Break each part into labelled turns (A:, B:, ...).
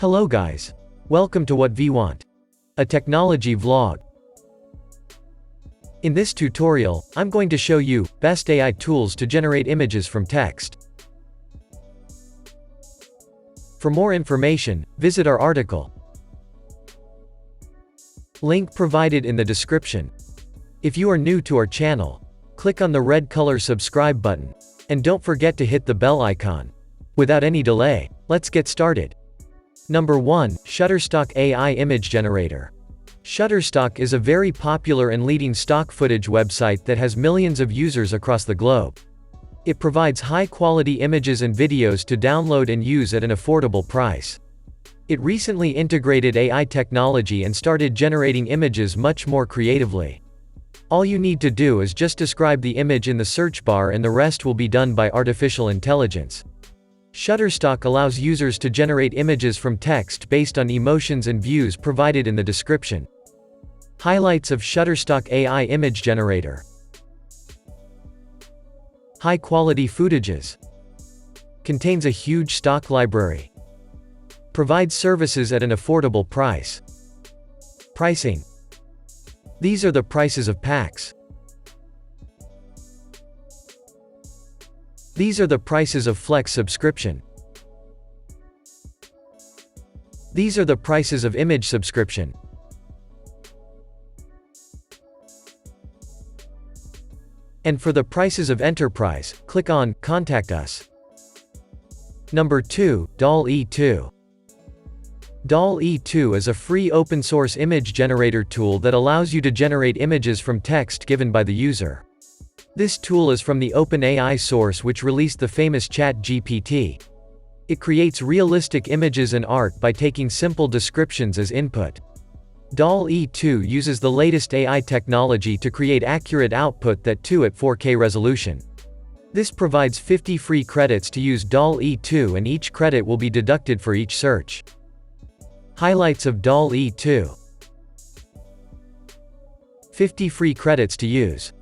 A: Hello guys. Welcome to WhatVwant, a technology vlog. In this tutorial, I'm going to show you best AI tools to generate images from text. For more information, visit our article. Link provided in the description. If you are new to our channel, click on the red color subscribe button, and don't forget to hit the bell icon. Without any delay, let's get started. Number 1. Shutterstock AI Image Generator. Shutterstock is a very popular and leading stock footage website that has millions of users across the globe. It provides high-quality images and videos to download and use at an affordable price. It recently integrated AI technology and started generating images much more creatively. All you need to do is just describe the image in the search bar and the rest will be done by artificial intelligence. Shutterstock allows users to generate images from text based on emotions and views provided in the description. Highlights of Shutterstock AI Image Generator. High-quality footages. Contains a huge stock library. Provides services at an affordable price. Pricing. These are the prices of packs. These are the prices of Flex subscription. These are the prices of image subscription. And for the prices of enterprise, click on Contact Us. Number 2. Dall-E 2. Dall-E 2 is a free open-source image generator tool that allows you to generate images from text given by the user. This tool is from the OpenAI source which released the famous ChatGPT. It creates realistic images and art by taking simple descriptions as input. Dall-E 2 uses the latest AI technology to create accurate output that 2 at 4K resolution. This provides 50 free credits to use Dall-E 2 and each credit will be deducted for each search. Highlights of Dall-E 2. 50 free credits to use.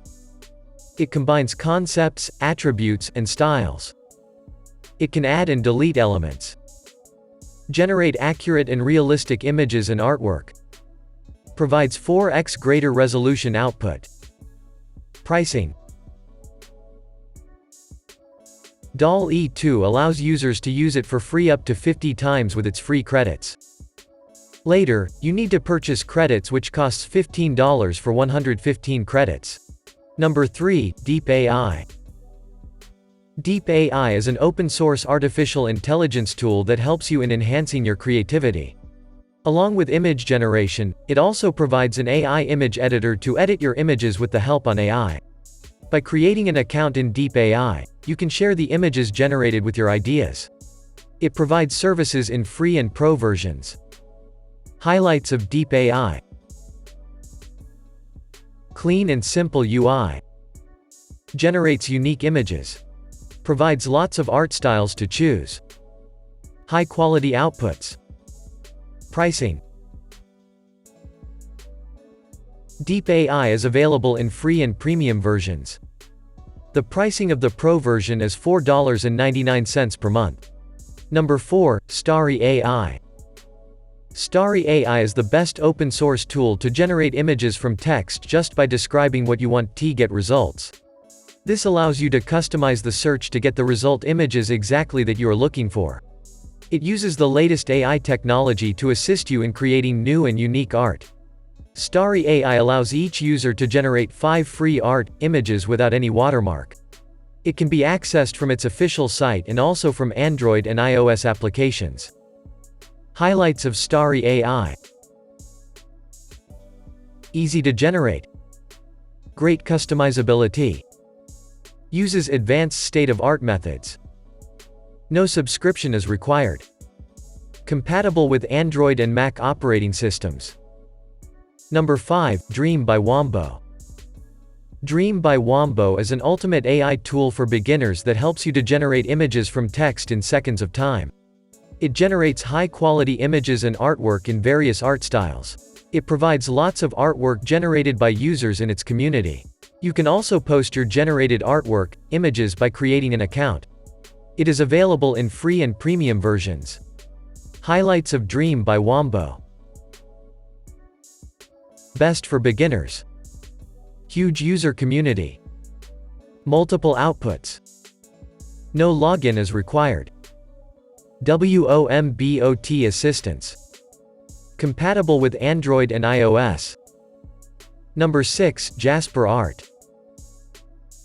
A: It combines concepts, attributes, and styles. It can add and delete elements. Generate accurate and realistic images and artwork. Provides 4x greater resolution output. Pricing. Dall-E 2 allows users to use it for free up to 50 times with its free credits. Later, you need to purchase credits which costs $15 for 115 credits. Number 3. Deep AI. Deep AI is an open-source artificial intelligence tool that helps you in enhancing your creativity. Along with image generation, it also provides an AI image editor to edit your images with the help on AI. By creating an account in Deep AI, you can share the images generated with your ideas. It provides services in free and pro versions. Highlights of Deep AI. Clean and simple UI. Generates unique images. Provides lots of art styles to choose. High-quality outputs. Pricing. Deep AI is available in free and premium versions. The pricing of the Pro version is $4.99 per month. Number 4. Starry AI. Starry AI is the best open-source tool to generate images from text just by describing what you want to get results. This allows you to customize the search to get the result images exactly that you are looking for. It uses the latest AI technology to assist you in creating new and unique art. Starry AI allows each user to generate 5 free art images without any watermark. It can be accessed from its official site and also from Android and iOS applications. Highlights of Starry AI. Easy to generate. Great customizability. Uses advanced state-of-art methods. No subscription is required. Compatible with Android and Mac operating systems. Number 5. Dream by WOMBO. Dream by WOMBO is an ultimate AI tool for beginners that helps you to generate images from text in seconds of time. It generates high-quality images and artwork in various art styles. It provides lots of artwork generated by users in its community. You can also post your generated artwork, images by creating an account. It is available in free and premium versions. Highlights of Dream by WOMBO. Best for beginners. Huge user community. Multiple outputs. No login is required. WOMBO assistance. Compatible with Android and iOS. Number 6. Jasper Art.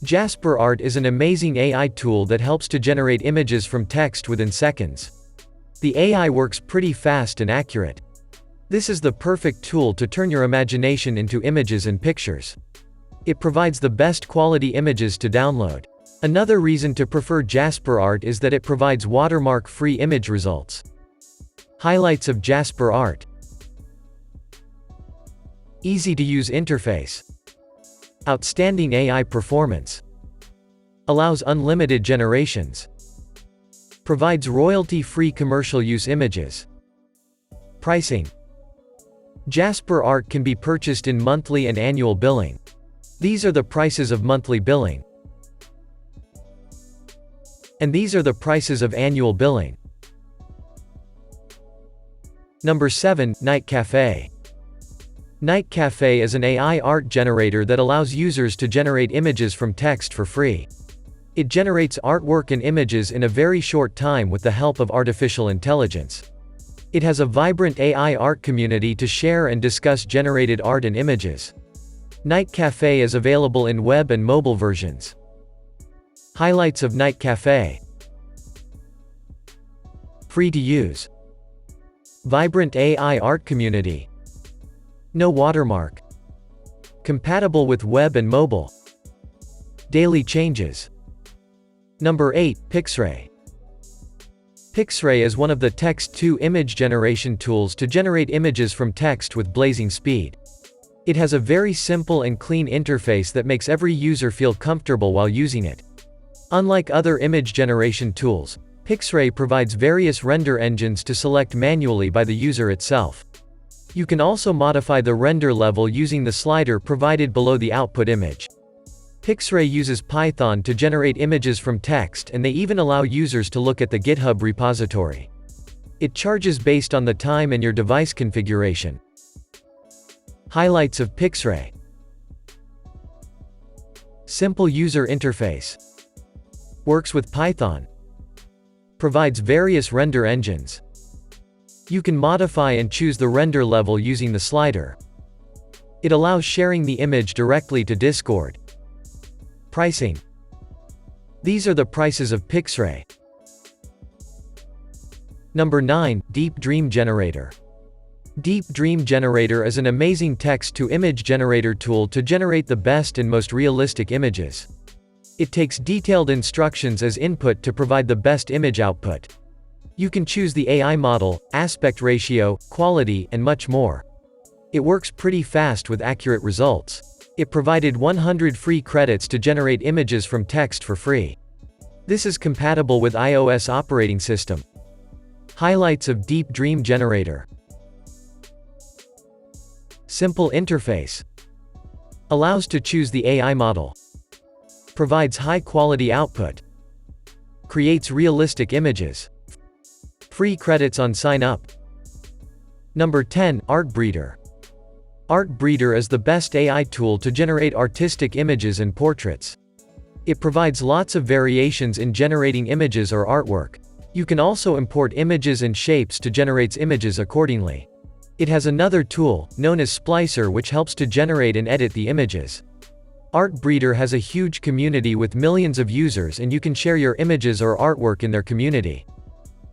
A: Jasper Art is an amazing AI tool that helps to generate images from text within seconds. The AI works pretty fast and accurate. This is the perfect tool to turn your imagination into images and pictures. It provides the best quality images to download. Another reason to prefer Jasper Art is that it provides watermark-free image results. Highlights of Jasper Art. Easy-to-use interface. Outstanding AI performance. Allows unlimited generations. Provides royalty-free commercial use images. Pricing. Jasper Art can be purchased in monthly and annual billing. These are the prices of monthly billing. And these are the prices of annual billing. Number 7. Night Cafe. Night Cafe is an AI art generator that allows users to generate images from text for free. It generates artwork and images in a very short time with the help of artificial intelligence. It has a vibrant AI art community to share and discuss generated art and images. Night Cafe is available in web and mobile versions. Highlights of Night Cafe. Free to use. Vibrant AI art community. No watermark. Compatible with web and mobile. Daily changes. Number 8. Pixray. Pixray is one of the text-to-image generation tools to generate images from text with blazing speed. It has a very simple and clean interface that makes every user feel comfortable while using it. Unlike other image generation tools, Pixray provides various render engines to select manually by the user itself. You can also modify the render level using the slider provided below the output image. Pixray uses Python to generate images from text, and they even allow users to look at the GitHub repository. It charges based on the time and your device configuration. Highlights of Pixray. Simple user interface. Works with Python. Provides various render engines. You can modify and choose the render level using the slider. It allows sharing the image directly to Discord. Pricing. These are the prices of Pixray. Number 9. Deep Dream Generator. Deep Dream Generator is an amazing text-to-image generator tool to generate the best and most realistic images. It takes detailed instructions as input to provide the best image output. You can choose the AI model, aspect ratio, quality, and much more. It works pretty fast with accurate results. It provided 100 free credits to generate images from text for free. This is compatible with iOS operating system. Highlights of Deep Dream Generator. Simple interface. Allows to choose the AI model. Provides high-quality output. Creates realistic images. Free credits on sign up. Number 10. ArtBreeder. ArtBreeder is the best AI tool to generate artistic images and portraits. It provides lots of variations in generating images or artwork. You can also import images and shapes to generate images accordingly. It has another tool, known as Splicer, which helps to generate and edit the images. ArtBreeder has a huge community with millions of users, and you can share your images or artwork in their community.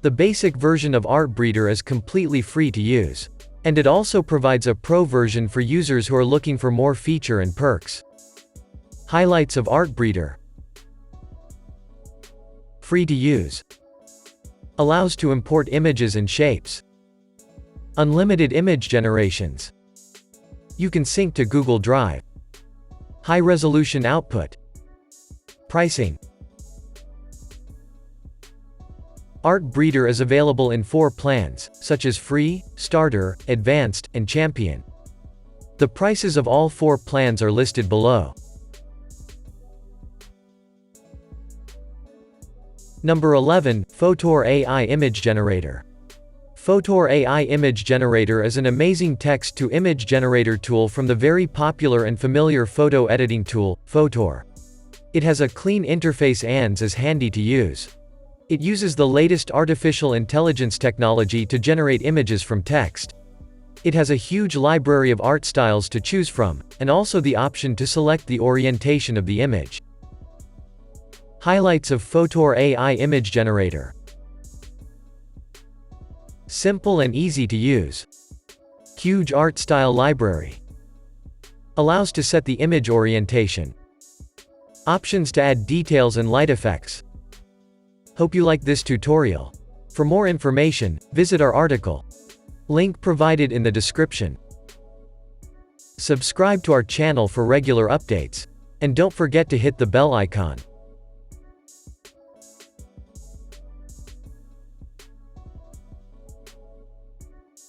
A: The basic version of ArtBreeder is completely free to use. And it also provides a pro version for users who are looking for more feature and perks. Highlights of ArtBreeder. Free to use. Allows to import images and shapes. Unlimited image generations. You can sync to Google Drive. High-resolution output. Pricing. ArtBreeder is available in 4 plans, such as Free, Starter, Advanced, and Champion. The prices of all 4 plans are listed below. Number 11. Fotor AI Image Generator. Fotor AI Image Generator is an amazing text-to-image generator tool from the very popular and familiar photo editing tool, Fotor. It has a clean interface and is handy to use. It uses the latest artificial intelligence technology to generate images from text. It has a huge library of art styles to choose from, and also the option to select the orientation of the image. Highlights of Fotor AI Image Generator. Simple and easy to use. Huge art style library. Allows to set the image orientation. Options to add details and light effects. Hope you like this tutorial. For more information, visit our article. Link provided in the description. Subscribe to our channel for regular updates. And don't forget to hit the bell icon.